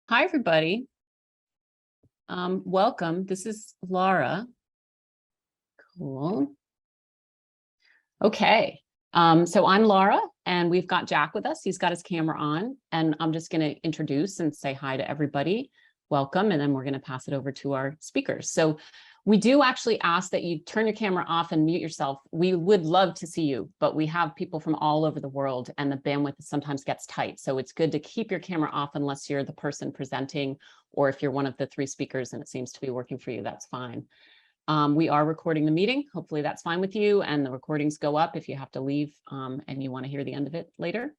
Hi, everybody. Welcome. This is Laura. Cool. Okay. So I'm Laura, and we've got Jack with us. He's got his camera on, and I'm just going to introduce and say hi to everybody. Welcome, and then we're going to pass it over to our speakers. So we do actually ask that you turn your camera off and mute yourself. We would love to see you, but we have people from all over the world, and the bandwidth sometimes gets tight. So it's good to keep your camera off unless you're the person presenting, or if you're one of the three speakers and it seems to be working for you, that's fine. We are recording the meeting. Hopefully that's fine with you, and the recordings go up if you have to leave and you want to hear the end of it later.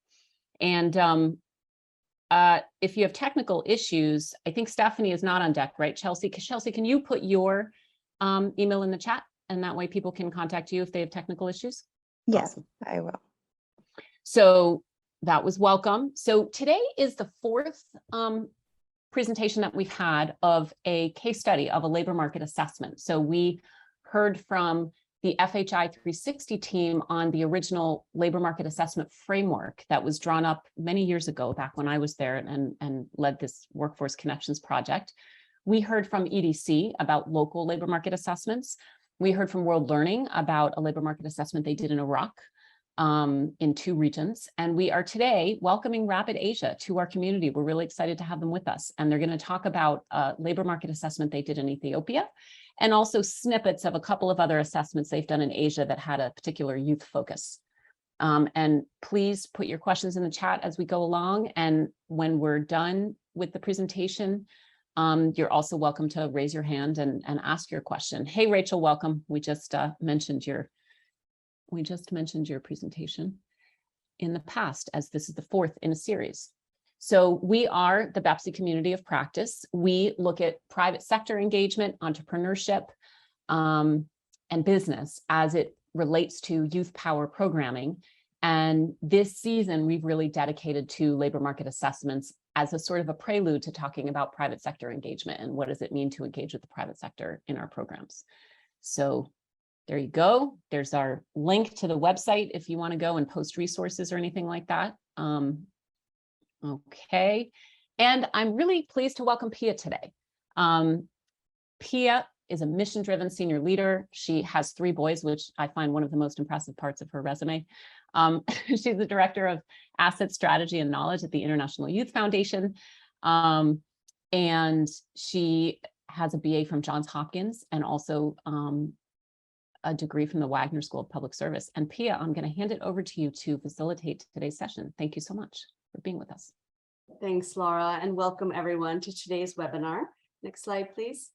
And if you have technical issues, I think Stephanie is not on deck, right, Chelsea? Chelsea, can you put your email in the chat, and that way people can contact you if they have technical issues? Yes, Awesome. I will. So that was welcome. So today is the fourth presentation that we've had of a case study of a labor market assessment. So we heard from the FHI 360 team on the original labor market assessment framework that was drawn up many years ago, back when I was there and led this Workforce Connections project. We heard from EDC about local labor market assessments. We heard from World Learning about a labor market assessment they did in Iraq in 2 regions. And we are today welcoming Rapid Asia to our community. We're really excited to have them with us. And they're going to talk about a labor market assessment they did in Ethiopia, and also snippets of a couple of other assessments they've done in Asia that had a particular youth focus. And please put your questions in the chat as we go along. And when we're done with the presentation, you're also welcome to raise your hand and ask your question. Hey, Rachel, welcome. We just mentioned your presentation in the past, as this is the 4th in a series. So we are the BEPSE community of practice. We look at private sector engagement, entrepreneurship, and business as it relates to youth power programming. And this season, we've really dedicated to labor market assessments as a sort of a prelude to talking about private sector engagement and what does it mean to engage with the private sector in our programs. So there you go. There's our link to the website if you want to go and post resources or anything like that. Okay. And I'm really pleased to welcome Pia today. Pia is a mission-driven senior leader. She has 3 boys, which I find one of the most impressive parts of her resume. She's the director of asset strategy and knowledge at the International Youth Foundation. And she has a BA from Johns Hopkins and also a degree from the Wagner School of Public Service. And Pia, I'm going to hand it over to you to facilitate today's session. Thank you so much for being with us. Thanks, Laura, and welcome everyone to today's webinar. Next slide, please.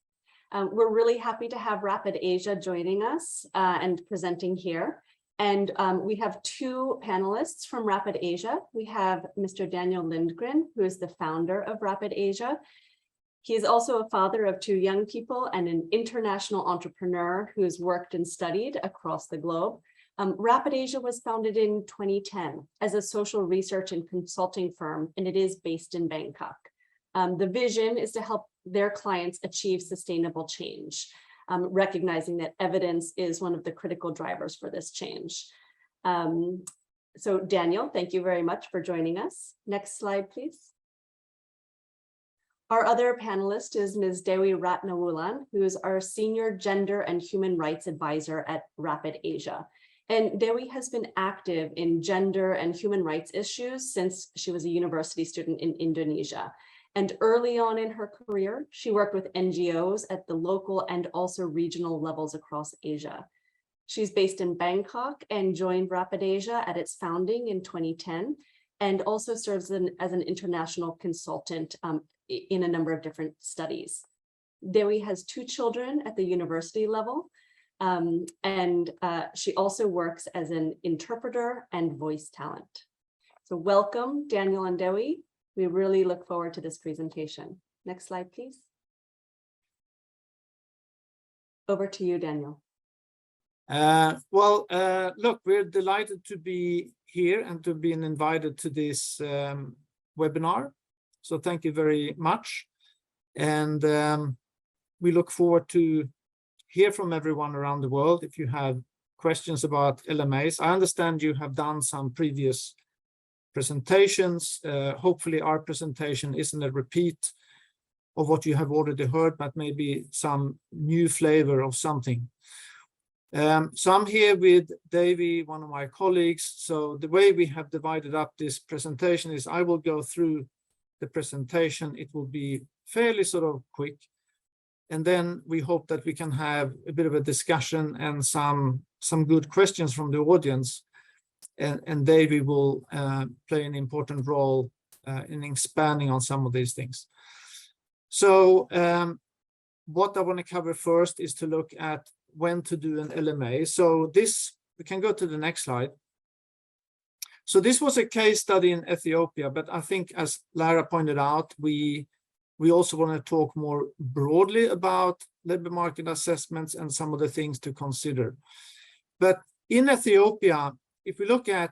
We're really happy to have Rapid Asia joining us and presenting here. And we have 2 panelists from Rapid Asia. We have Mr. Daniel Lindgren, who is the founder of Rapid Asia. He is also a father of 2 young people and an international entrepreneur who's worked and studied across the globe. Rapid Asia was founded in 2010 as a social research and consulting firm, and it is based in Bangkok. The vision is to help their clients achieve sustainable change, recognizing that evidence is one of the critical drivers for this change. So Daniel, thank you very much for joining us. Next slide, please. Our other panelist is Ms. Dewi Ratnawulan, who is our Senior Gender and Human Rights Advisor at Rapid Asia. And Dewi has been active in gender and human rights issues since she was a university student in Indonesia. And early on in her career, she worked with NGOs at the local and also regional levels across Asia. She's based in Bangkok and joined Rapid Asia at its founding in 2010, and also serves as an international consultant in a number of different studies. Dewi has 2 children at the university level, and she also works as an interpreter and voice talent. So welcome, Daniel and Dewi. We really look forward to this presentation. Next slide, please. Over to you, Daniel. Look, we're delighted to be here and to be invited to this webinar. So thank you very much. And we look forward to hear from everyone around the world if you have questions about LMAs. I understand you have done some previous presentations. Hopefully our presentation isn't a repeat of what you have already heard, but maybe some new flavor of something. So I'm here with Davy, one of my colleagues. So the way we have divided up this presentation is I will go through the presentation. It will be fairly sort of quick. And then we hope that we can have a bit of a discussion and some good questions from the audience. And Davy will play an important role in expanding on some of these things. So what I want to cover first is to look at when to do an LMA. So this, we can go to the next slide. So this was a case study in Ethiopia, but I think as Lara pointed out, we also want to talk more broadly about labor market assessments and some of the things to consider. But in Ethiopia, if we look at,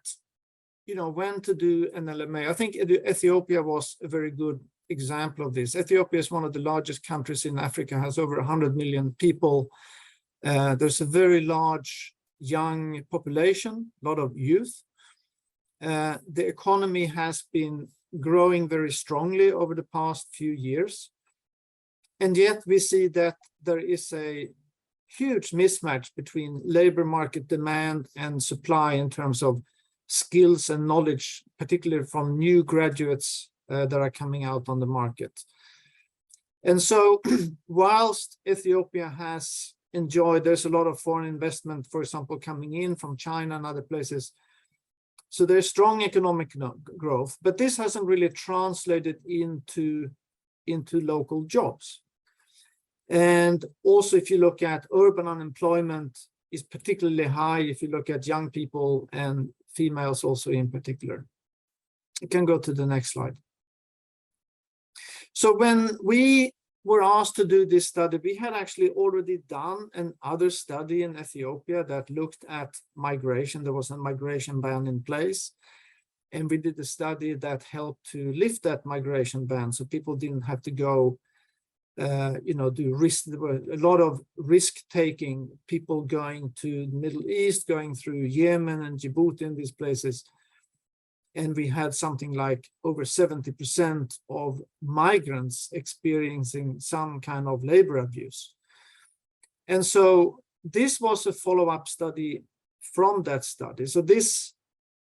when to do an LMA, I think Ethiopia was a very good example of this. Ethiopia is one of the largest countries in Africa, has over 100 million people. There's a very large young population, a lot of youth. The economy has been growing very strongly over the past few years. And yet we see that there is a huge mismatch between labor market demand and supply in terms of skills and knowledge, particularly from new graduates that are coming out on the market. And so whilst Ethiopia has enjoyed, there's a lot of foreign investment, for example, coming in from China and other places. So there's strong economic growth, but this hasn't really translated into local jobs. And also, if you look at urban unemployment is particularly high, if you look at young people and females also in particular. You can go to the next slide. So when we were asked to do this study, we had actually already done another study in Ethiopia that looked at migration. There was a migration ban in place. And we did a study that helped to lift that migration ban. So people didn't have to go, do risk. There were a lot of risk taking, people going to the Middle East, going through Yemen and Djibouti in these places. And we had something like over 70% of migrants experiencing some kind of labor abuse. And so this was a follow-up study from that study. So this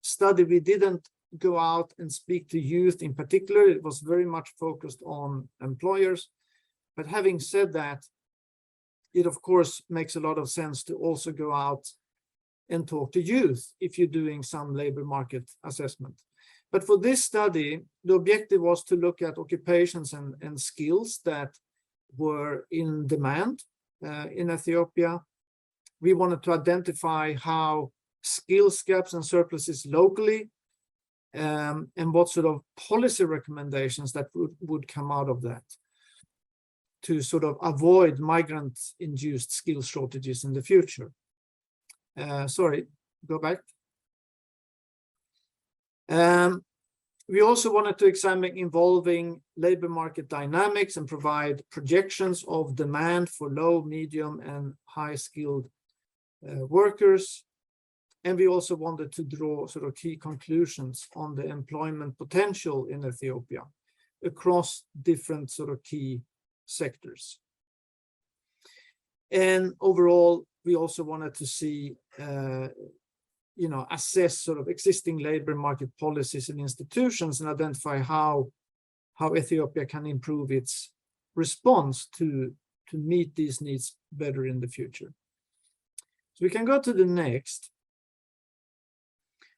study, we didn't go out and speak to youth in particular. It was very much focused on employers. But having said that, it of course makes a lot of sense to also go out and talk to youth if you're doing some labor market assessment. But for this study, the objective was to look at occupations and skills that were in demand in Ethiopia. We wanted to identify how skills gaps and surpluses locally, and what sort of policy recommendations that would come out of that to sort of avoid migrant-induced skill shortages in the future. Sorry, go back. We also wanted to examine involving labor market dynamics and provide projections of demand for low, medium, and high-skilled workers. And we also wanted to draw sort of key conclusions on the employment potential in Ethiopia across different sort of key sectors. And overall, we also wanted to see, assess sort of existing labor market policies and institutions and identify how Ethiopia can improve its response to meet these needs better in the future. So we can go to the next.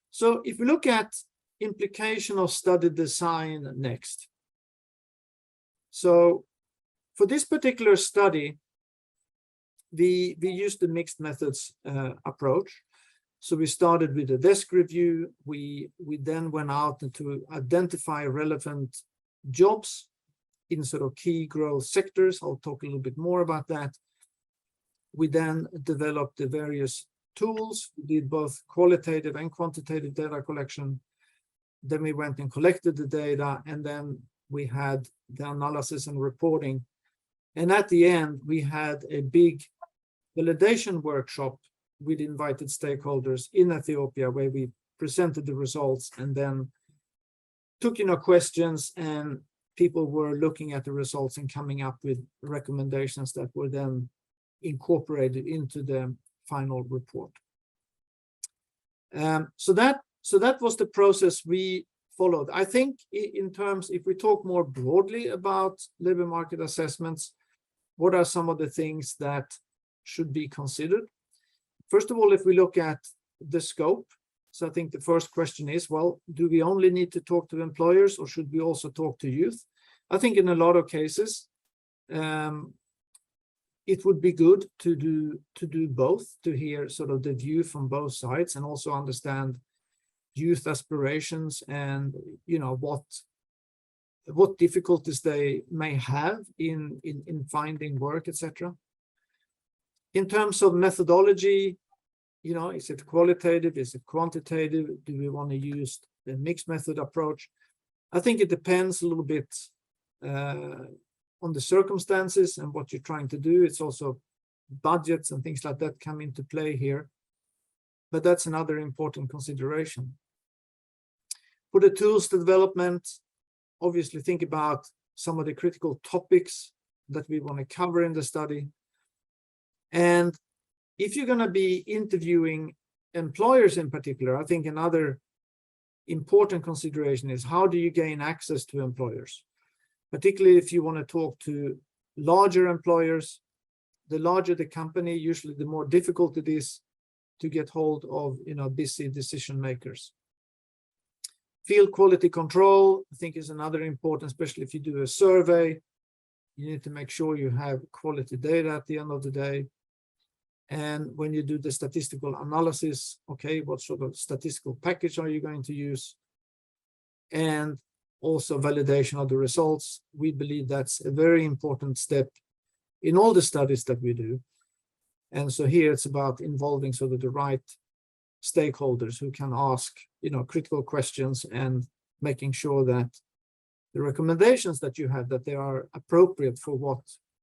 So if we look at implication of study design next. So for this particular study, we used the mixed methods approach. So we started with a desk review. We then went out to identify relevant jobs in sort of key growth sectors. I'll talk a little bit more about that. We then developed the various tools. We did both qualitative and quantitative data collection. Then we went and collected the data, and then we had the analysis and reporting. And at the end, we had a big validation workshop with invited stakeholders in Ethiopia, where we presented the results and then took questions and people were looking at the results and coming up with recommendations that were then incorporated into the final report. So that was the process we followed. I think in terms, if we talk more broadly about labor market assessments, what are some of the things that should be considered? First of all, if we look at the scope, so I think the first question is, well, do we only need to talk to employers, or should we also talk to youth? I think in a lot of cases, it would be good to do both, to hear sort of the view from both sides and also understand youth aspirations and, you know, what difficulties they may have in finding work, etc. In terms of methodology, you know, is it qualitative? Is it quantitative? Do we want to use the mixed method approach? I think it depends a little bit on the circumstances and what you're trying to do. It's also budgets and things like that come into play here. But that's another important consideration. For the tools development, obviously think about some of the critical topics that we want to cover in the study. And if you're going to be interviewing employers in particular, I think another important consideration is, how do you gain access to employers? Particularly if you want to talk to larger employers, the larger the company, usually the more difficult it is to get hold of, you know, busy decision makers. Field quality control, I think, is another important, especially if you do a survey. You need to make sure you have quality data at the end of the day. And when you do the statistical analysis, okay, what sort of statistical package are you going to use? And also validation of the results. We believe that's a very important step in all the studies that we do. And so here it's about involving sort of the right stakeholders who can ask, you know, critical questions and making sure that the recommendations that you have, that they are appropriate for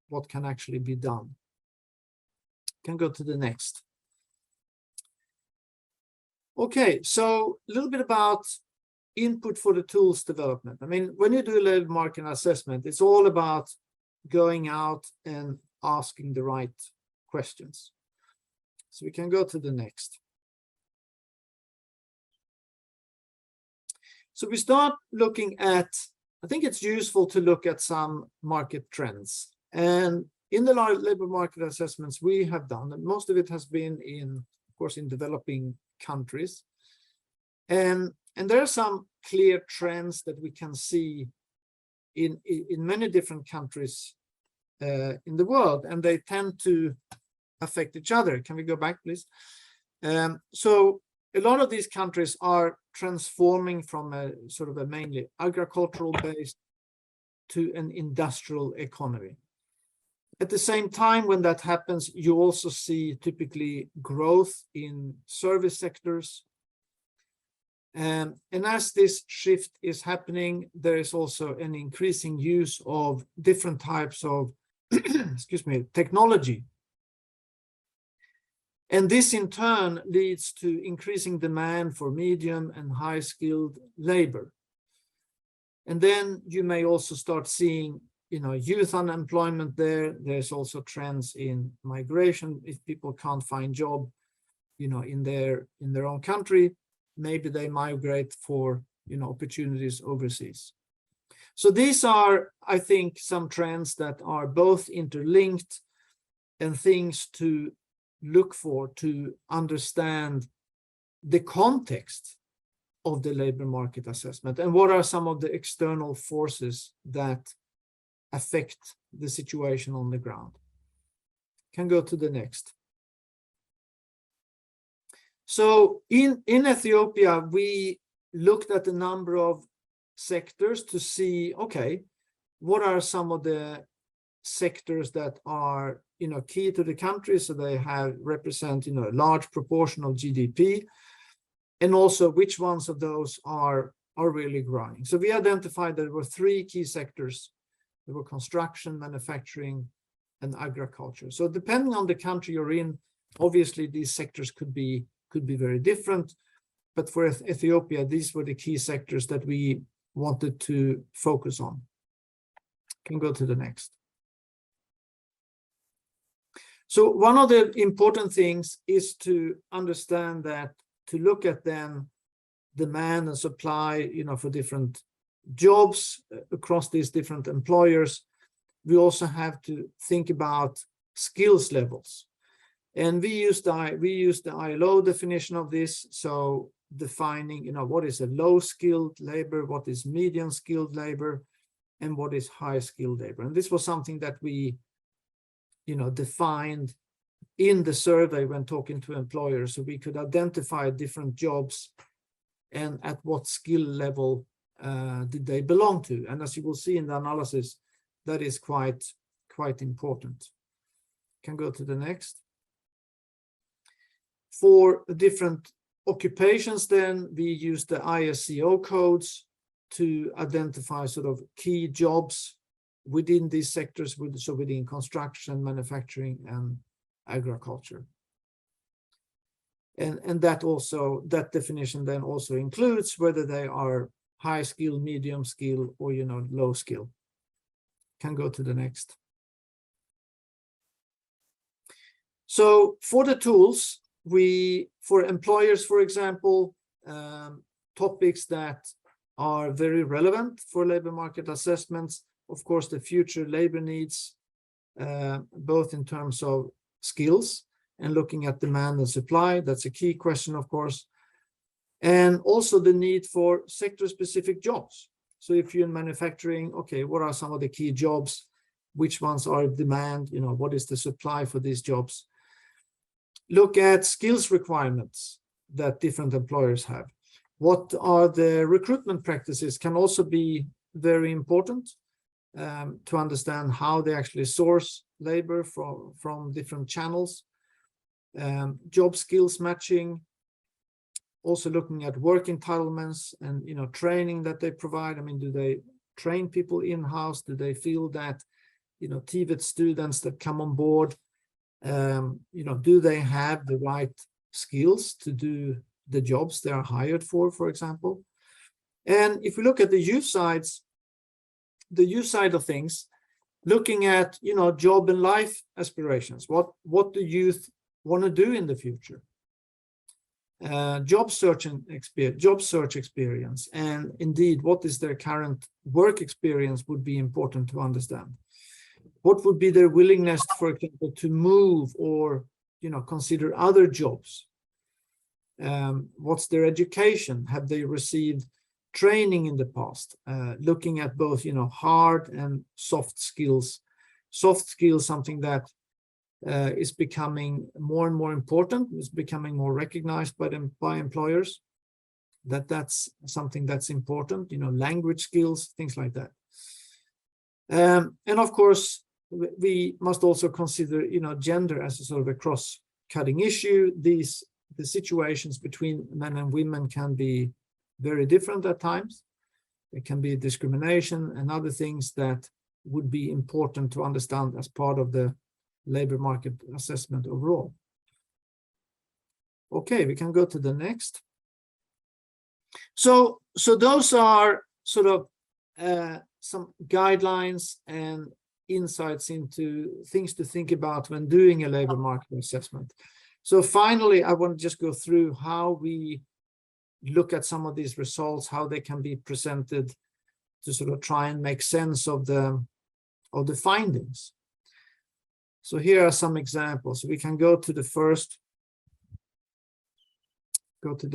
what can actually be done. Can go to the next. Okay, so a little bit about input for the tools development. I mean, when you do a labor market assessment, it's all about going out and asking the right questions. So we can go to the next. So we start looking at, I think it's useful to look at some market trends. And in the labor market assessments we have done, and most of it has been in, of course, in developing countries. And there are some clear trends that we can see in many different countries in the world, and they tend to affect each other. Can we go back, please? So a lot of these countries are transforming from a sort of a mainly agricultural base to an industrial economy. At the same time, when that happens, you also see typically growth in service sectors. And as this shift is happening, there is also an increasing use of different types of excuse me, technology. And this in turn leads to increasing demand for medium and high skilled labor. And then you may also start seeing, you know, youth unemployment there. There's also trends in migration. If people can't find job, you know, in their own country, maybe they migrate for, you know, opportunities overseas. So these are, I think, some trends that are both interlinked and things to look for to understand the context of the labor market assessment and what are some of the external forces that affect the situation on the ground. Can go to the next. So in Ethiopia, we looked at a number of sectors to see, okay, what are some of the sectors that are, you know, key to the country, so they represent, you know, a large proportion of GDP, and also which ones of those are really growing. So we identified that there were three key sectors. There were construction, manufacturing, and agriculture. So depending on the country you're in, obviously these sectors could be very different. But for Ethiopia, these were the key sectors that we wanted to focus on. Can go to the next. So one of the important things is to understand that, to look at then demand and supply, for different jobs across these different employers. We also have to think about skills levels. And we use the ILO definition of this. So defining, what is a low skilled labor, what is medium skilled labor, and what is high skilled labor. And this was something that we, defined in the survey when talking to employers, so we could identify different jobs and at what skill level did they belong to. And as you will see in the analysis, that is quite important. Can go to the next. For different occupations, then we use the ISCO codes to identify sort of key jobs within these sectors, so within construction, manufacturing, and agriculture. And that definition then also includes whether they are high skill, medium skill, or low skill. Can go to the next. So for the tools, for employers, for example, topics that are very relevant for labor market assessments, of course, the future labor needs, both in terms of skills and looking at demand and supply. That's a key question, of course. And also the need for sector-specific jobs. So if you're in manufacturing, okay, what are some of the key jobs? Which ones are in demand? What is the supply for these jobs? Look at skills requirements that different employers have. What are the recruitment practices can also be very important to understand how they actually source labor from different channels. Job skills matching, also looking at work entitlements and training that they provide. I mean, do they train people in-house? Do they feel that TVET students that come on board, do they have the right skills to do the jobs they are hired for example? And if we look at the youth side of things, looking at job and life aspirations, what do youth want to do in the future? Job search experience, and indeed what is their current work experience would be important to understand. What would be their willingness, for example, to move or consider other jobs? What's their education? Have they received training in the past? Looking at both hard and soft skills. Soft skills, something that is becoming more and more important, is becoming more recognized by employers, that's something that's important, language skills, things like that. And of course, we must also consider, gender as a sort of a cross-cutting issue. The situations between men and women can be very different at times. There can be discrimination and other things that would be important to understand as part of the labor market assessment overall. Okay, we can go to the next. So those are sort of some guidelines and insights into things to think about when doing a labor market assessment. So finally, I want to just go through how we look at some of these results, how they can be presented to sort of try and make sense of the findings. So here are some examples. We can go to the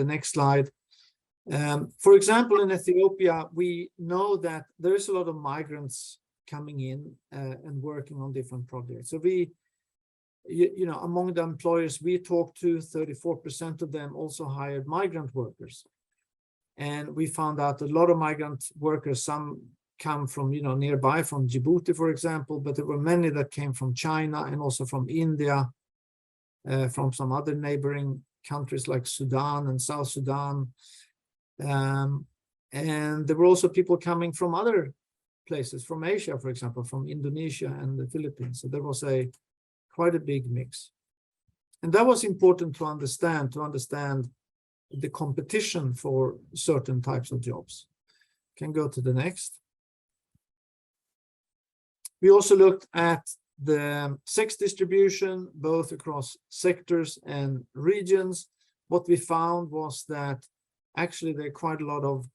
next slide. For example, in Ethiopia, we know that there is a lot of migrants coming in and working on different projects. So among the employers we talked to, 34% of them also hired migrant workers. And we found out a lot of migrant workers, some come from, nearby, from Djibouti, for example, but there were many that came from China and also from India, from some other neighboring countries like Sudan and South Sudan. And there were also people coming from other places, from Asia, for example, from Indonesia and the Philippines. So there was quite a big mix. And that was important to understand the competition for certain types of jobs. Can go to the next. We also looked at the sex distribution, both across sectors and regions. What we found was that actually there are quite a lot of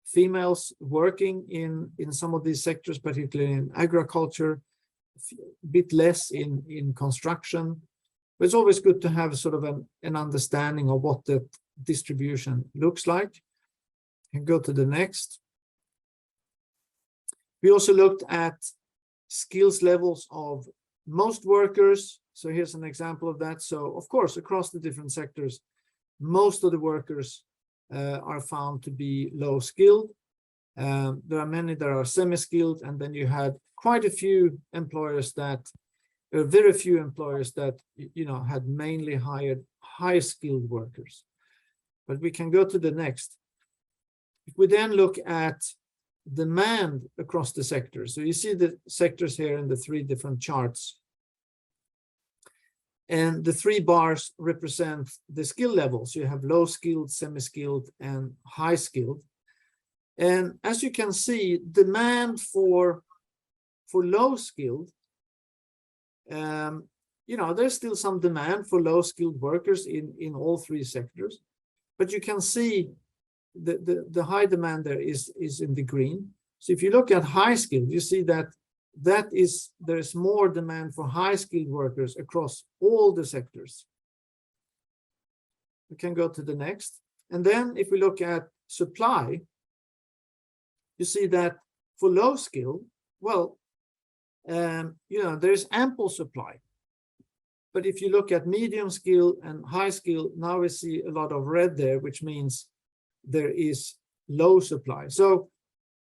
females working in some of these sectors, particularly in agriculture, a bit less in construction. But it's always good to have sort of an understanding of what the distribution looks like. And go to the next. We also looked at skills levels of most workers. So here's an example of that. So of course, across the different sectors, most of the workers are found to be low skilled. There are many that are semi-skilled, and then you had quite a few employers that, very few employers that, had mainly hired high skilled workers. But we can go to the next. If we then look at demand across the sectors, so you see the sectors here in the three different charts. And the three bars represent the skill levels. You have low skilled, semi-skilled, and high skilled. And as you can see, demand for low skilled, there's still some demand for low skilled workers in all three sectors. But you can see the high demand there is in the green. So if you look at high skilled, you see that there's more demand for high skilled workers across all the sectors. We can go to the next. And then if we look at supply, you see that for low skill, well, there's ample supply. But if you look at medium skill and high skill, now we see a lot of red there, which means there is low supply. So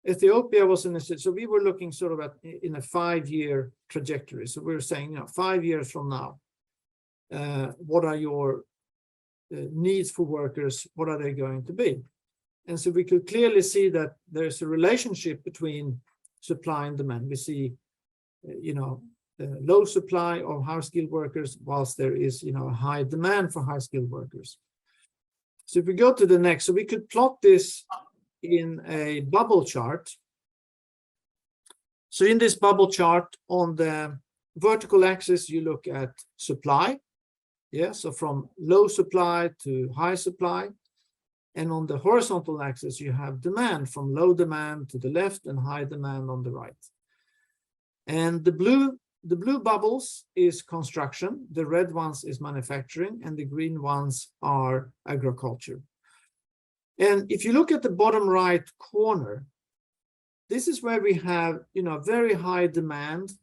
Ethiopia was so we were looking sort of in a 5-year trajectory. So we were saying, 5 years from now, what are your needs for workers? What are they going to be? And so we could clearly see that there's a relationship between supply and demand. We see, low supply of high-skilled workers, whilst there is, a high demand for high-skilled workers. So if we go to the next, so we could plot this in a bubble chart. So in this bubble chart, on the vertical axis, you look at supply. Yeah, so from low supply to high supply. And on the horizontal axis, you have demand, from low demand to the left and high demand on the right. And the blue bubbles is construction, the red ones is manufacturing, and the green ones are agriculture. And if you look at the bottom right corner, this is where we have, very high demand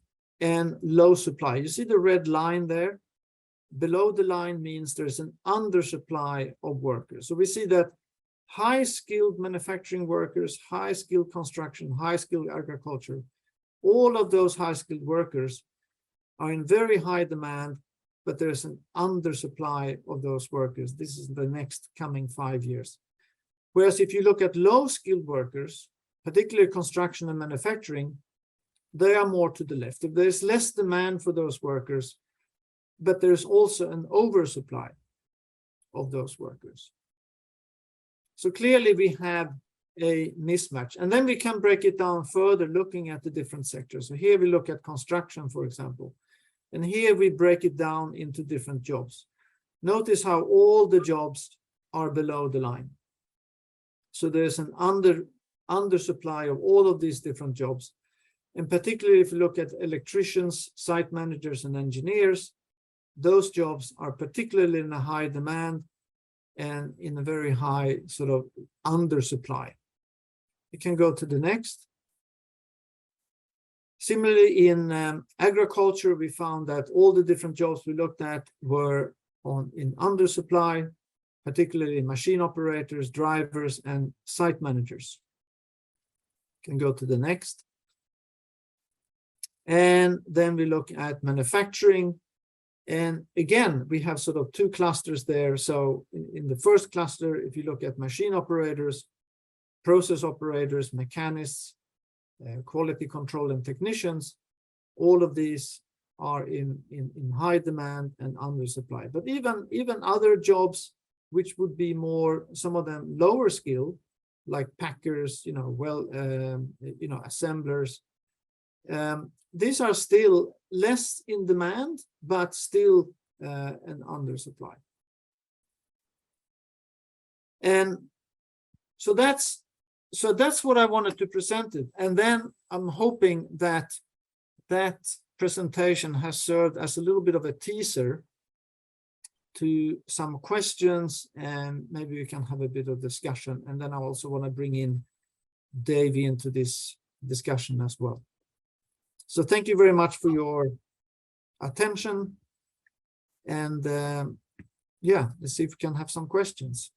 and low supply. You see the red line there? Below the line means there's an undersupply of workers. So we see that high-skilled manufacturing workers, high-skilled construction, high-skilled agriculture, all of those high-skilled workers are in very high demand, but there's an undersupply of those workers. This is the next coming 5 years. Whereas if you look at low-skilled workers, particularly construction and manufacturing, they are more to the left. If there's less demand for those workers, but there's also an oversupply of those workers. So clearly we have a mismatch. And then we can break it down further, looking at the different sectors. So here we look at construction, for example. And here we break it down into different jobs. Notice how all the jobs are below the line. So there's an undersupply of all of these different jobs. And particularly if you look at electricians, site managers, and engineers, those jobs are particularly in a high demand and in a very high sort of undersupply. You can go to the next. Similarly, in agriculture, we found that all the different jobs we looked at were in undersupply, particularly machine operators, drivers, and site managers. You can go to the next. And then we look at manufacturing. And again, we have sort of two clusters there. So in the first cluster, if you look at machine operators, process operators, mechanists, quality control and technicians, all of these are in high demand and undersupply. But even other jobs, which would be more, some of them lower skill, like packers, assemblers, these are still less in demand, but still an undersupply. And so that's what I wanted to present it. And then I'm hoping that that presentation has served as a little bit of a teaser to some questions, and maybe we can have a bit of discussion. And then I also want to bring in Davey into this discussion as well. So thank you very much for your attention. And yeah, let's see if we can have some questions.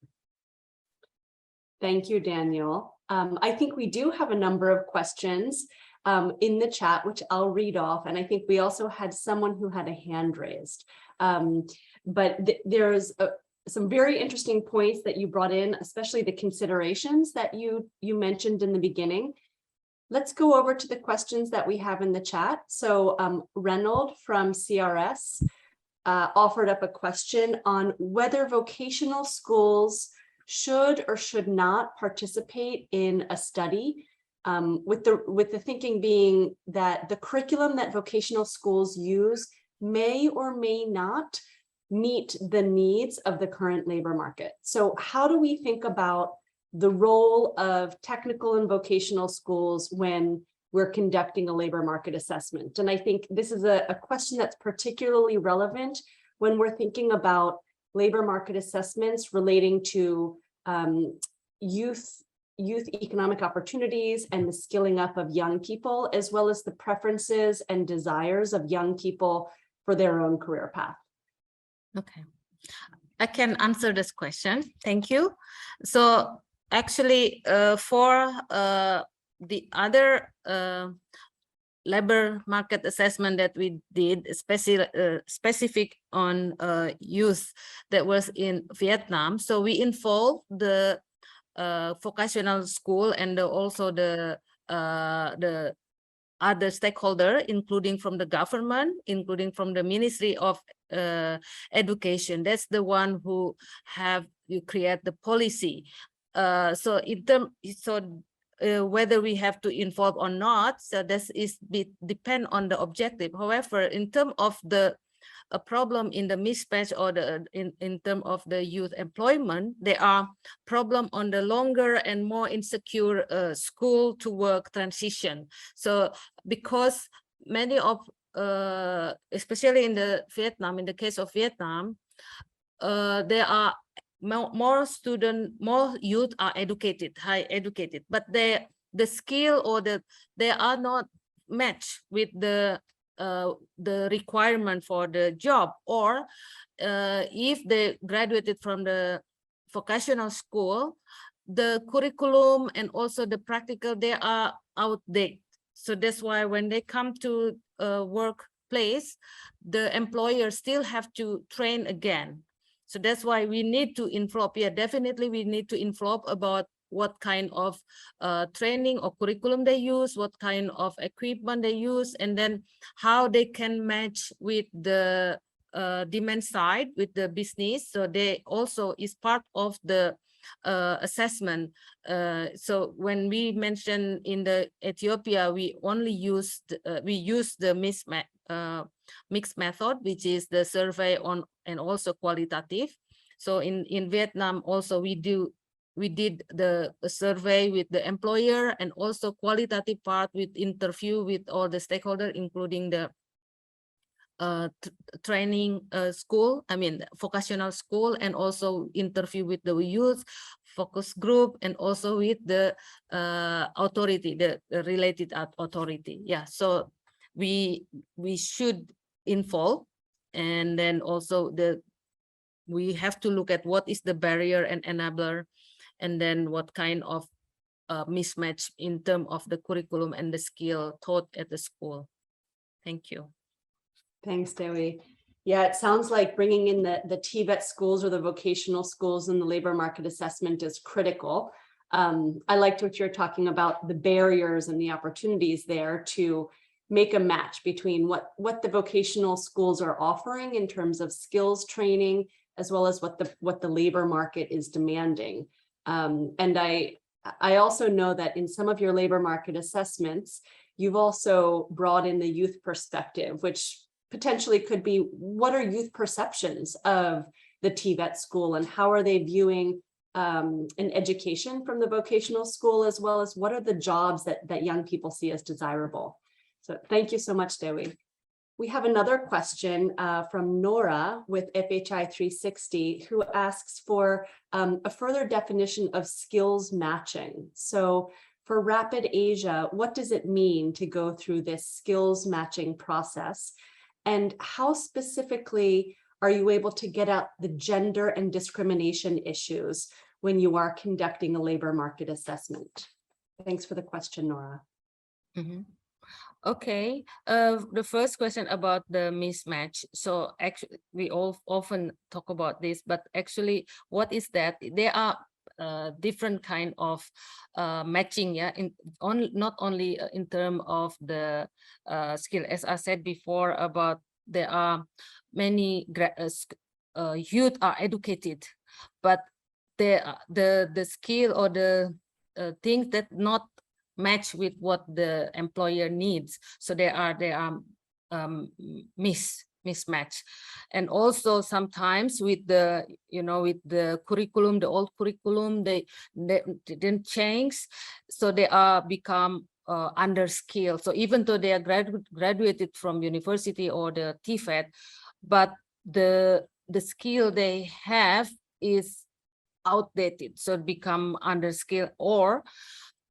Thank you, Daniel. I think we do have a number of questions in the chat, which I'll read off. And I think we also had someone who had a hand raised. But there's some very interesting points that you brought in, especially the considerations that you mentioned in the beginning. Let's go over to the questions that we have in the chat. So Reynold from CRS offered up a question on whether vocational schools should or should not participate in a study, with the thinking being that the curriculum that vocational schools use may or may not meet the needs of the current labor market. So how do we think about the role of technical and vocational schools when we're conducting a labor market assessment? And I think this is a question that's particularly relevant when we're thinking about labor market assessments relating to youth economic opportunities and the skilling up of young people, as well as the preferences and desires of young people for their own career path. Okay, I can answer this question. Thank you. So actually, for the other labor market assessment that we did, specific on youth that was in Vietnam, so we involved the vocational school and also the other stakeholder, including from the government, including from the Ministry of Education. That's the one who have you create the policy. So in term, whether we have to involve or not, so this is depend on the objective. However, in terms of the a problem in the mismatch or the in terms of the youth employment, there are problem on the longer and more insecure school to work transition. So because many of especially in the Vietnam, in the case of Vietnam, there are more youth are educated, high educated, but the skill or they are not matched with the requirement for the job, or if they graduated from the vocational school, the curriculum and also the practical, they are outdated. So that's why when they come to workplace, the employer still have to train again. So that's why we need to involve. Yeah, definitely we need to involve about what kind of training or curriculum they use, what kind of equipment they use, and then how they can match with the demand side, with the business. So they also is part of the assessment. So when we mentioned in the Ethiopia, we only used the mixed method, which is the survey on and also qualitative. So in Vietnam also we did the survey with the employer and also qualitative part with interview with all the stakeholders, including the training school, I mean vocational school, and also interview with the youth focus group, and also with the authority, the related authority. Yeah, so we should involve, and then also we have to look at what is the barrier and enabler, and then what kind of mismatch in terms of the curriculum and the skill taught at the school. Thank you. Thanks, Dewi. Yeah, it sounds like bringing in the TVET schools or the vocational schools in the labor market assessment is critical. I liked what you're talking about, the barriers and the opportunities there to make a match between what the vocational schools are offering in terms of skills training, as well as what the labor market is demanding. And I also know that in some of your labor market assessments, you've also brought in the youth perspective, which potentially could be, what are youth perceptions of the TVET school, and how are they viewing an education from the vocational school, as well as what are the jobs that young people see as desirable? So thank you so much, Dewi. We have another question from Nora with FHI 360, who asks for a further definition of skills matching. So for Rapid Asia, what does it mean to go through this skills matching process? And how specifically are you able to get at the gender and discrimination issues when you are conducting a labor market assessment? Thanks for the question, Nora. Mm-hmm. Okay, the first question about the mismatch. So actually, we all often talk about this, but actually, what is that? There are different kind of matching, yeah, not only in terms of the skill, as I said before, about there are many youth are educated, but the skill or the things that not match with what the employer needs, so there are mismatch. And also sometimes with the with the curriculum, the old curriculum, they didn't change, so they are become under skill. So even though they are graduated from university or the TVET, but the skill they have is outdated, so it become under skill. Or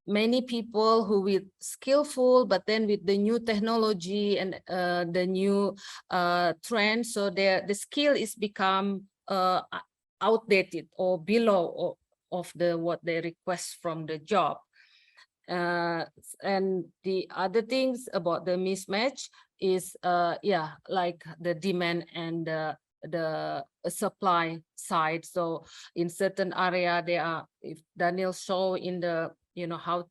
many people who with skillful, but then with the new technology and the new trend, so the skill is become outdated or below of the what they request from the job. And the other things about the mismatch is yeah, like the demand and the supply side. So in certain area, there are, if Daniel show in the how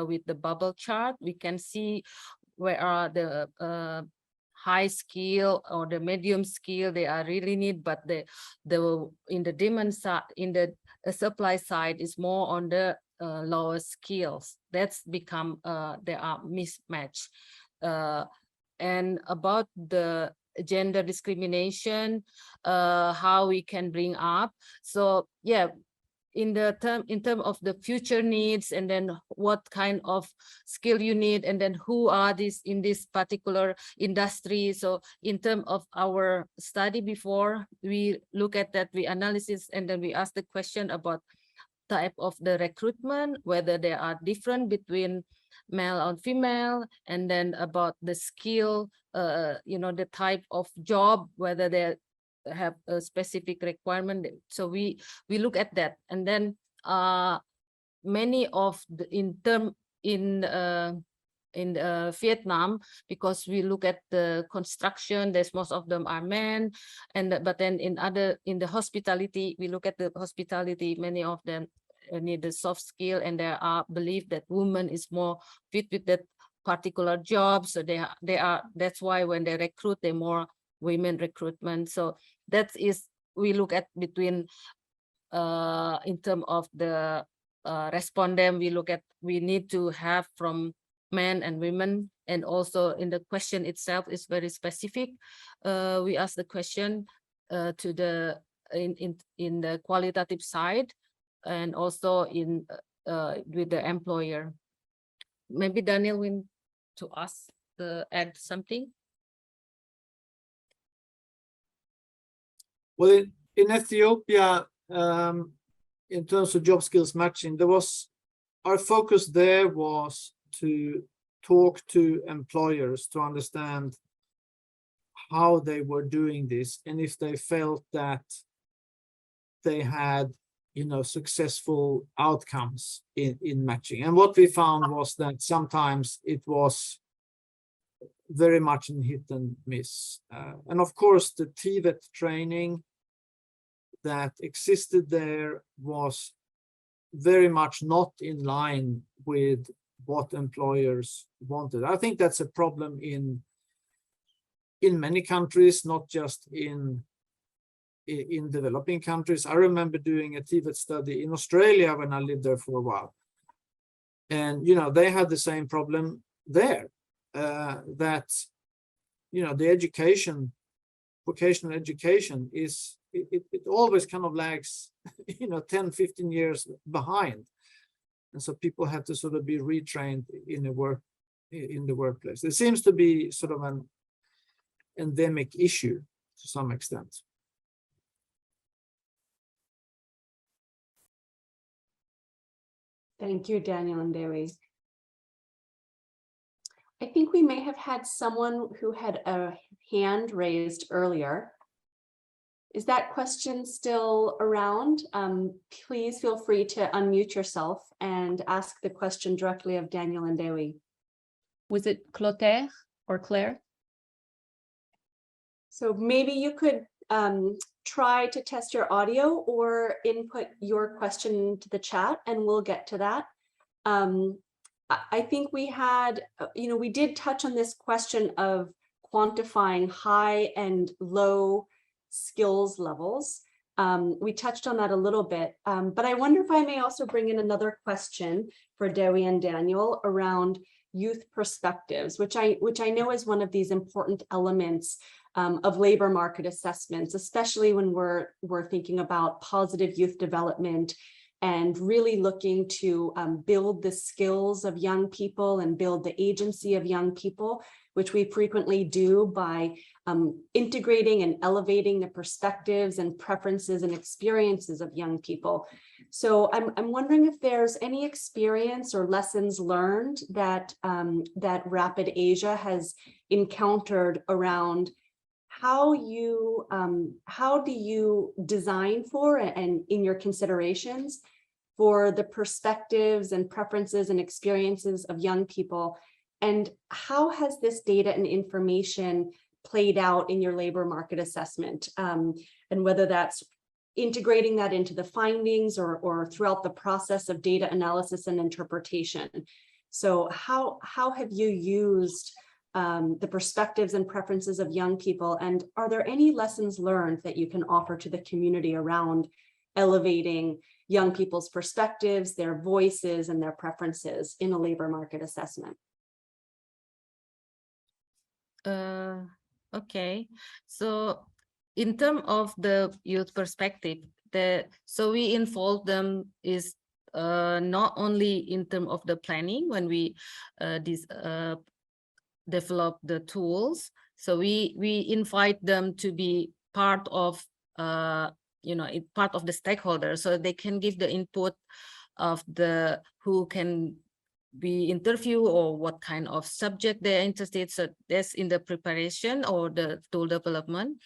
with the bubble chart, we can see where are the high skill or the medium skill they are really need, but the in the demand side, in the supply side is more on the lower skills. That's become there are mismatch. And about the gender discrimination, how we can bring up. So yeah, in term of the future needs, and then what kind of skill you need, and then who are these in this particular industry. So in terms of our study before, we look at that, we analysis, and then we ask the question about type of the recruitment, whether they are different between male and female, and then about the skill, the type of job, whether they have a specific requirement. So we look at that, and then many of the in Vietnam, because we look at the construction, there's most of them are men, and but then in the hospitality, we look at the hospitality, many of them need the soft skill, and there are believe that women is more fit with that particular job. So they are that's why when they recruit, they're more women recruitment. So that is, we look at between in terms of the respondent, we look at, we need to have from men and women, and also in the question itself is very specific. We ask the question to the in the qualitative side, and also in with the employer. Maybe Daniel will to ask add something. Well, in Ethiopia, in terms of job skills matching, our focus there was to talk to employers to understand how they were doing this, and if they felt that they had, successful outcomes in matching. And what we found was that sometimes it was very much in hit and miss. And of course, the TVET training that existed there was very much not in line with what employers wanted. I think that's a problem in many countries, not just in developing countries. I remember doing a TVET study in Australia when I lived there for a while. And, they had the same problem. there, that, you know, the education, vocational education is, it always kind of lags, you know, 10, 15 years behind. And so people have to sort of be retrained in the workplace. It seems to be sort of an endemic issue to some extent. Thank you, Daniel and Dewi. I think we may have had someone who had a hand raised earlier. Is that question still around? Please feel free to unmute yourself and ask the question directly of Daniel and Dewi. Was it Clotaire or Claire? So maybe you could try to test your audio or input your question into the chat, and we'll get to that. I think we had, you know, we did touch on this question of quantifying high and low skills levels. We touched on that a little bit, but I wonder if I may also bring in another question for Dewi and Daniel around youth perspectives, which I know is one of these important elements of labor market assessments, especially when we're thinking about positive youth development and really looking to build the skills of young people and build the agency of young people, which we frequently do by integrating and elevating the perspectives and preferences and experiences of young people. So I'm wondering if there's any experience or lessons learned that that Rapid Asia has encountered around how do you design for and in your considerations for the perspectives and preferences and experiences of young people, and how has this data and information played out in your labor market assessment, and whether that's integrating that into the findings or throughout the process of data analysis and interpretation. So how have you used the perspectives and preferences of young people, and are there any lessons learned that you can offer to the community around elevating young people's perspectives, their voices, and their preferences in a labor market assessment? Okay, so in terms of the youth perspective, so we involve them is not only in terms of the planning when we develop the tools. So we invite them to be part of part of the stakeholders, so they can give the input of the who can be interviewed or what kind of subject they're interested. So that's in the preparation or the tool development.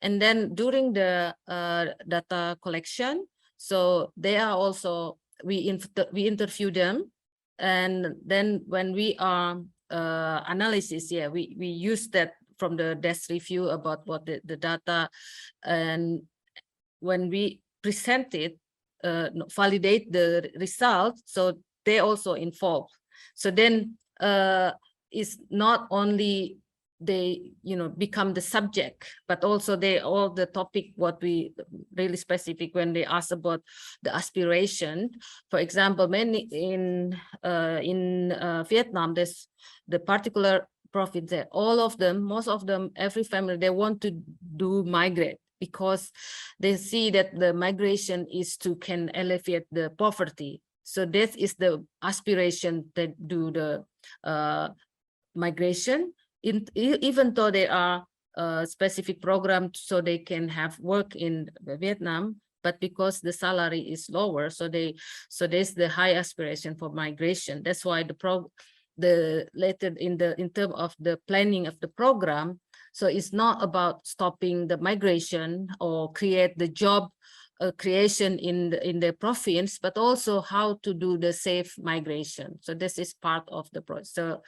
And then during the data collection, so they are also, we interview them. And then when we are analysis, we use that from the desk review about what the data, and when we present it, validate the result, so they also involved. So then it's not only they become the subject, but also all the topic what we really specific when they ask about the aspiration. For example, many in Vietnam, there's the particular profit there. All of them, most of them, every family, they want to do migrate because they see that the migration can alleviate the poverty. So this is the aspiration that do the migration. Even though there are specific programs so they can have work in Vietnam, but because the salary is lower, so there's the high aspiration for migration. That's why later in terms of the planning of the program, so it's not about stopping the migration or create the job creation in the province, but also how to do the safe migration. So this is part of the process. So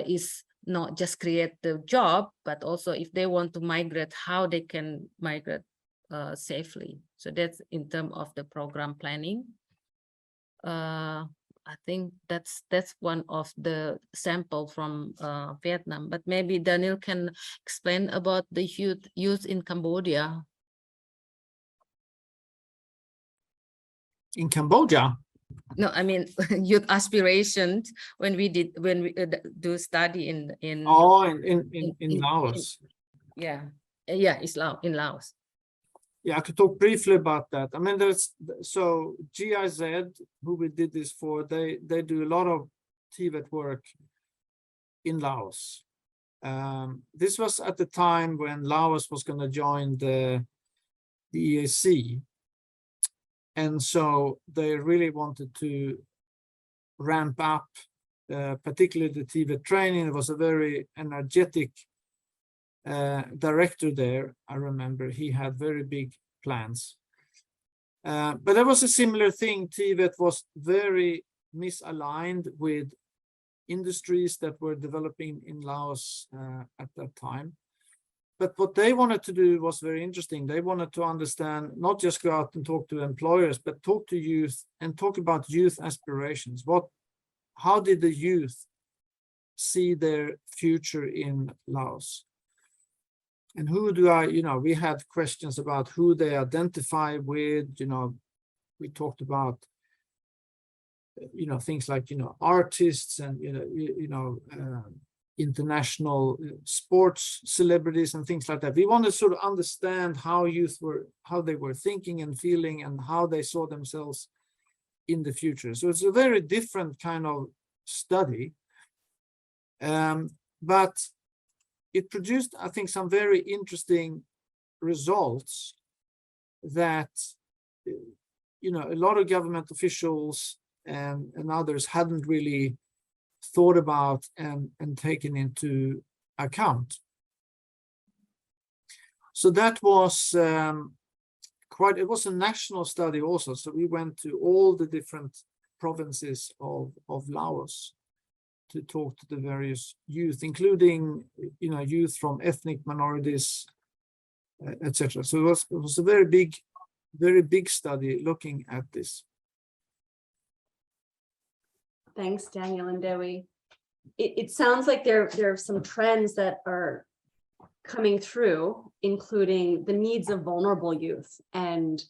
is not just create the job, but also if they want to migrate, how they can migrate safely. So that's in terms of the program planning. I think that's one of the sample from Vietnam, but maybe Daniel can explain about the youth in Cambodia. In Cambodia? No, I mean youth aspirations when we do study in in in- Laos. yeah, it's in Laos. Yeah, I could talk briefly about that. I mean, so GIZ, who we did this for, they do a lot of TVET work in Laos. This was at the time when Laos was going to join the EAC. And so they really wanted to ramp up, particularly the TVET training. There was a very energetic director there. I remember he had very big plans. But there was a similar thing. TVET was very misaligned with industries that were developing in Laos at that time. But what they wanted to do was very interesting. They wanted to understand, not just go out and talk to employers, but talk to youth and talk about youth aspirations. How did the youth see their future in Laos? And who do we had questions about who they identify with, we talked about, things like, artists and, international sports celebrities and things like that. We want to sort of understand how how they were thinking and feeling and how they saw themselves in the future. So it's a very different kind of study. But it produced, I think, some very interesting results that, a lot of government officials and others hadn't really thought about and taken into account. So that was it was a national study also. So we went to all the different provinces of Laos to talk to the various youth, including, youth from ethnic minorities, etc. So it was a very big study looking at this. Thanks, Daniel and Dewi. It sounds like there are some trends that are coming through, including the needs of vulnerable youth, and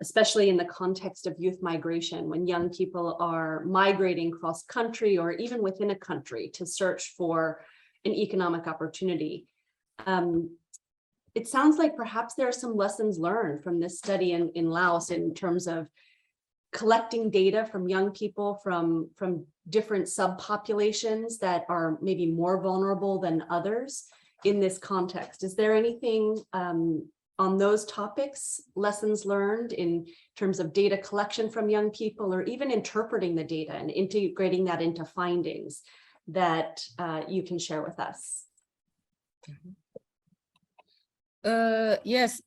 especially in the context of youth migration, when young people are migrating cross country or even within a country to search for an economic opportunity. It sounds like perhaps there are some lessons learned from this study in Laos in terms of collecting data from young people from different subpopulations that are maybe more vulnerable than others in this context. Is there anything on those topics, lessons learned in terms of data collection from young people, or even interpreting the data and integrating that into findings that you can share with us? Yes,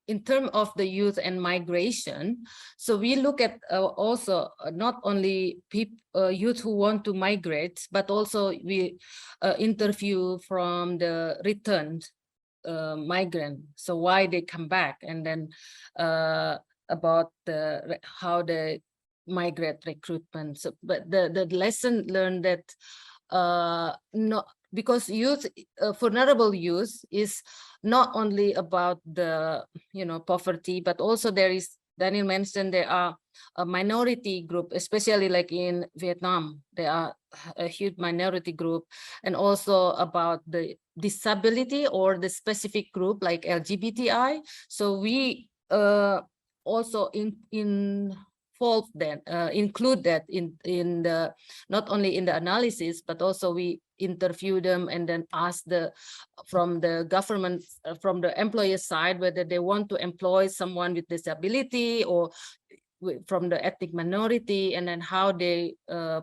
in terms of the youth and migration, so we look at also not only youth who want to migrate, but also we interview from the returned migrant, so why they come back, and then about how the migrant recruitment. So, but the lesson learned that not because youth, vulnerable youth is not only about the poverty, but also there is, Daniel mentioned, there are a minority group, especially like in Vietnam, there are a huge minority group, and also about the disability or the specific group like LGBTI. So we also include that in the, not only in the analysis, but also we interview them and then ask from the government, from the employer side, whether they want to employ someone with disability or from the ethnic minority, and then how they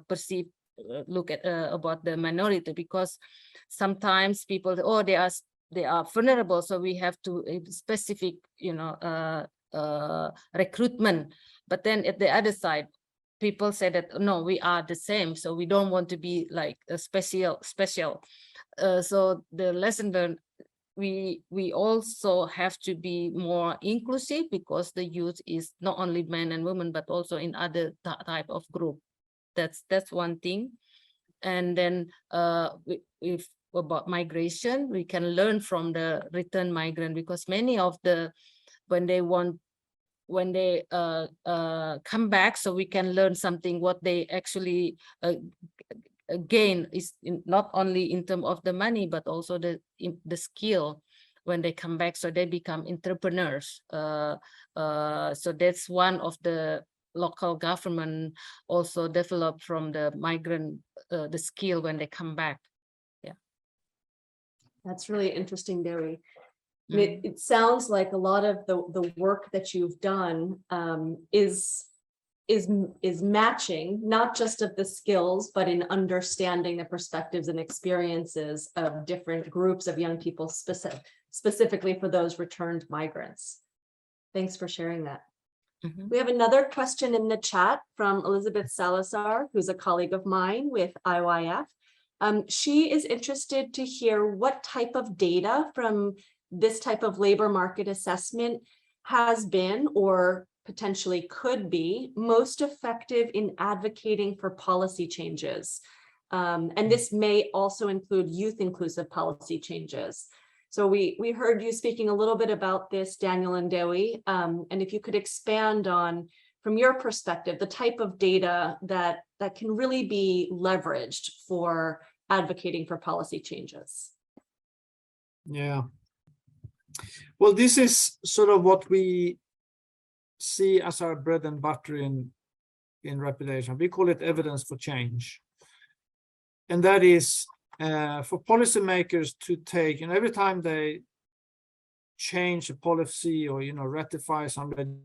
perceive, look at about the minority, because sometimes people, oh, they are vulnerable, so we have to specific recruitment. But then at the other side, people say that no, we are the same, so we don't want to be like a special. So the lesson learned, we also have to be more inclusive, because the youth is not only men and women, but also in other type of group. That's one thing. And then if about migration, we can learn from the return migrant, because many of the, when they want when they come back, so we can learn something what they actually gain is not only in terms of the money, but also the skill when they come back, so they become entrepreneurs. So that's one of the local government also developed from the migrant, the skill when they come back. Yeah. That's really interesting, Dewi. And it sounds like a lot of the work that you've done is matching, not just of the skills, but in understanding the perspectives and experiences of different groups of young people, specifically for those returned migrants. Thanks for sharing that. We have another question in the chat from Elizabeth Salazar, who's a colleague of mine with IYF. She is interested to hear what type of data from this type of labor market assessment has been or potentially could be most effective in advocating for policy changes. And this may also include youth inclusive policy changes. So we heard you speaking a little bit about this, Daniel and Dewi, and if you could expand on, from your perspective, the type of data that can really be leveraged for advocating for policy changes. Yeah. Well, this is sort of what we see as our bread and butter in Rapid Asia. We call it evidence for change. And that is for policymakers to take, and every time they change a policy or, ratify something,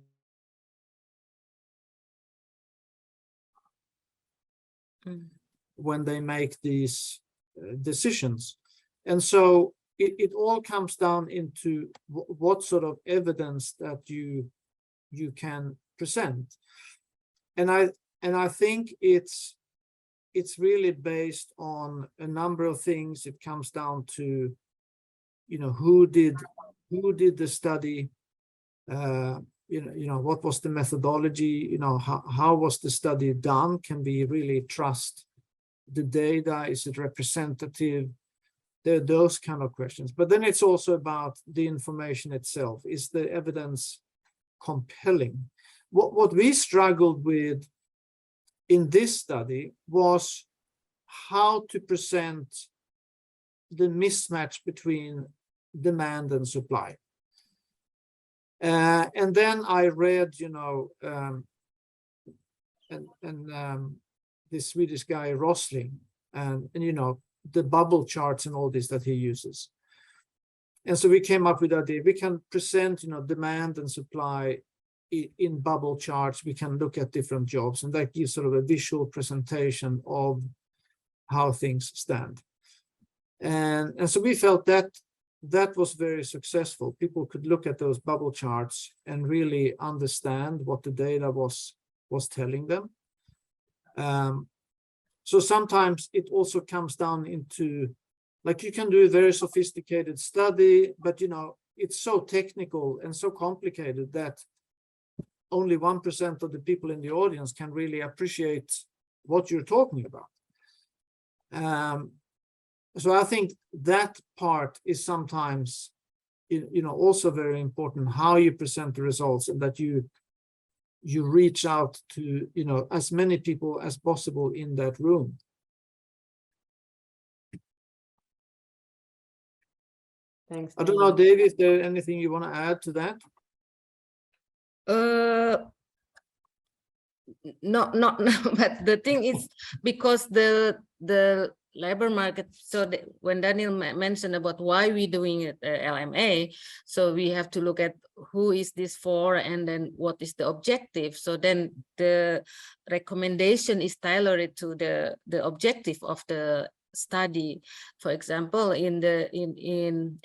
when they make these decisions. And so it all comes down into what sort of evidence that you can present. And I think it's really based on a number of things. It comes down to, who did the study, what was the methodology, how was the study done? Can we really trust the data? Is it representative? There are those kind of questions. But then it's also about the information itself. Is the evidence compelling? What we struggled with in this study was how to present the mismatch between demand and supply. And then I read, this Swedish guy Rosling, and the bubble charts and all this that he uses. And so we came up with the idea we can present, demand and supply in bubble charts. We can look at different jobs, and that gives sort of a visual presentation of how things stand. And so we felt that was very successful. People could look at those bubble charts and really understand what the data was telling them. So sometimes it also comes down into, like, you can do a very sophisticated study, but it's so technical and so complicated that only 1% of the people in the audience can really appreciate what you're talking about. So I think that part is sometimes, also very important, how you present the results, and that you reach out to, as many people as possible in that room. Thanks. I don't know, David, is there anything you want to add to that? No, but the thing is, because the labor market, so when Daniel mentioned about why we're doing it, LMA, so we have to look at who is this for, and then what is the objective. So then the recommendation is tailored to the objective of the study. For example, in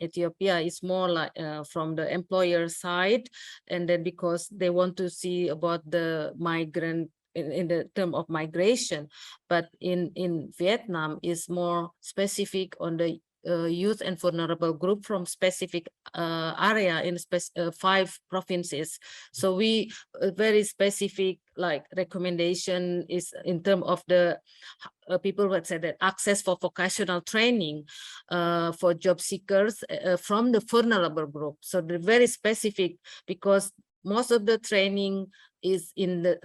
Ethiopia, it's more like from the employer side, and then because they want to see about the migrant in the term of migration, but in Vietnam is more specific on the youth and vulnerable group from specific area in 5 provinces. So we very specific, like, recommendation is in terms of the people would say that access for vocational training for job seekers from the vulnerable group. So they're very specific, because most of the training is in the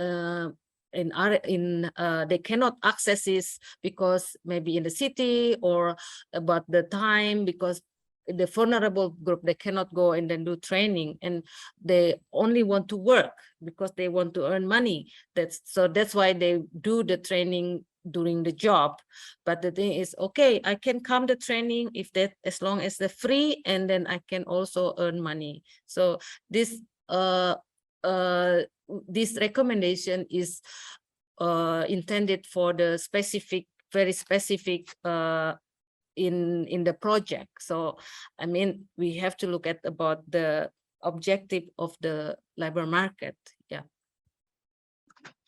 they cannot access this because maybe in the city, or about the time, because the vulnerable group, they cannot go and then do training, and they only want to work because they want to earn money. That's why they do the training during the job. But the thing is, okay, I can come to training if that, as long as they're free, and then I can also earn money. So this this recommendation is intended for the specific, very specific in the project. So I mean, we have to look at about the objective of the labor market. Yeah.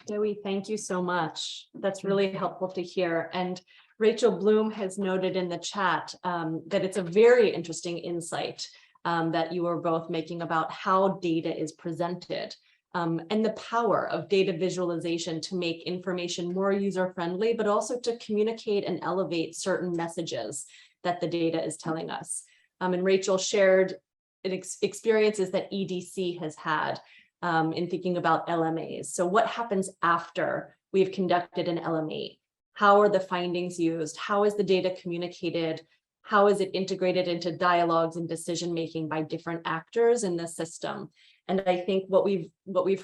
Dewi, thank you so much. That's really helpful to hear. And Rachel Bloom has noted in the chat that it's a very interesting insight that you are both making about how data is presented and the power of data visualization to make information more user-friendly, but also to communicate and elevate certain messages that the data is telling us. And Rachel shared experiences that EDC has had in thinking about LMAs. So what happens after we've conducted an LMA? How are the findings used? How is the data communicated? How is it integrated into dialogues and decision-making by different actors in the system? And I think what we've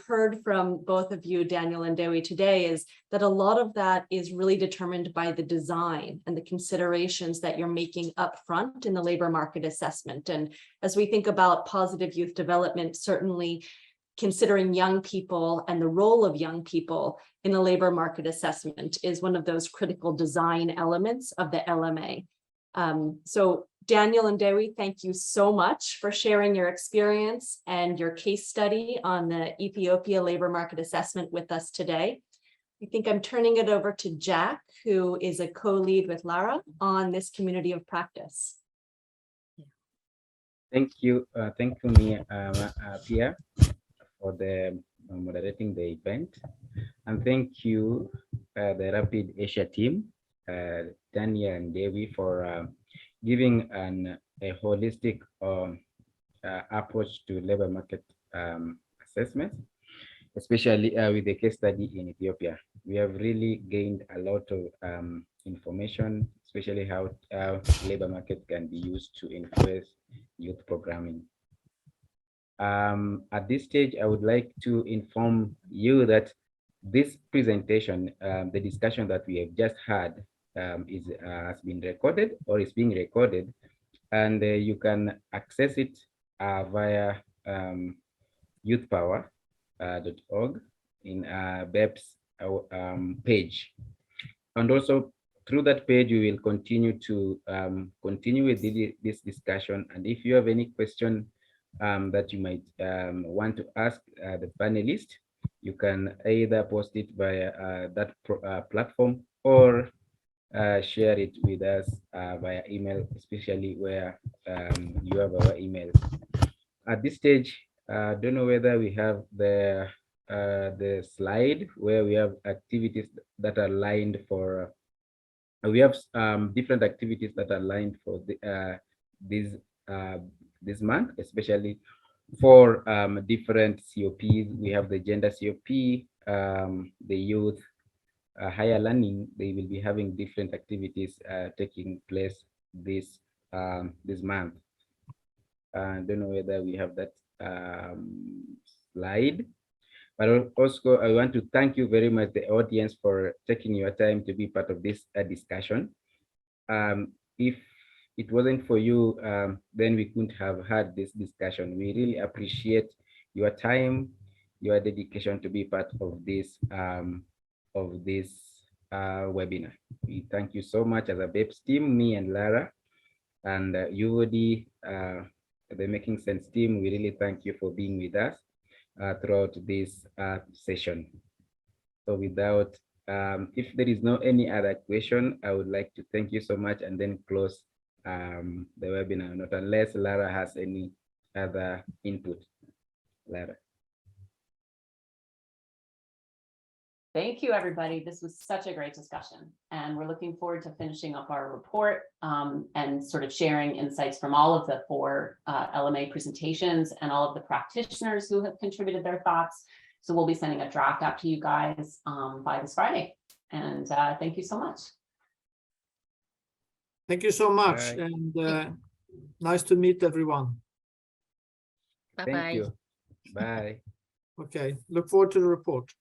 heard from both of you, Daniel and Dewi, today is that a lot of that is really determined by the design and the considerations that you're making up front in the labor market assessment. And as we think about positive youth development, certainly considering young people and the role of young people in the labor market assessment is one of those critical design elements of the LMA. So Daniel and Dewi, thank you so much for sharing your experience and your case study on the Ethiopia labor market assessment with us today. I think I'm turning it over to Jack, who is a co-lead with Lara on this community of practice. Thank you, Mia, Pia, for the moderating the event, and thank you, the Rapid Asia team, Daniel and Dewi, for giving a holistic approach to labor market assessment, especially with the case study in Ethiopia. We have really gained a lot of information, especially how labor market can be used to influence youth programming. At this stage, I would like to inform you that this presentation, the discussion that we have just had, has been recorded or is being recorded, and you can access it via YouthPower.org in BEPSE page. And also through that page, we will continue to continue with this discussion. And if you have any question that you might want to ask the panelists, you can either post it via that platform, or share it with us via email, especially where you have our email. At this stage, I don't know whether we have the slide where we have activities that are lined for. We have different activities that are lined for the, this month, especially for different COPs. We have the gender COP, the youth, higher learning. They will be having different activities taking place this this month. I don't know whether we have that slide, but also I want to thank you very much, the audience, for taking your time to be part of this discussion. If it wasn't for you, then we couldn't have had this discussion. We really appreciate your time, your dedication to be part of this webinar. We thank you so much as a BEPSE team, me and Lara, and UOD, the Making Sense team. We really thank you for being with us throughout this session. So without, if there is no any other question, I would like to thank you so much and then close the webinar, not unless Lara has any other input. Lara. Thank you, everybody. This was such a great discussion, and we're looking forward to finishing up our report and sort of sharing insights from all of the 4 LMA presentations and all of the practitioners who have contributed their thoughts. So we'll be sending a draft out to you guys by this Friday. And thank you so much. Thank you so much, Bye. and nice to meet everyone. Bye-bye. Thank you. Bye. Okay, look forward to the report.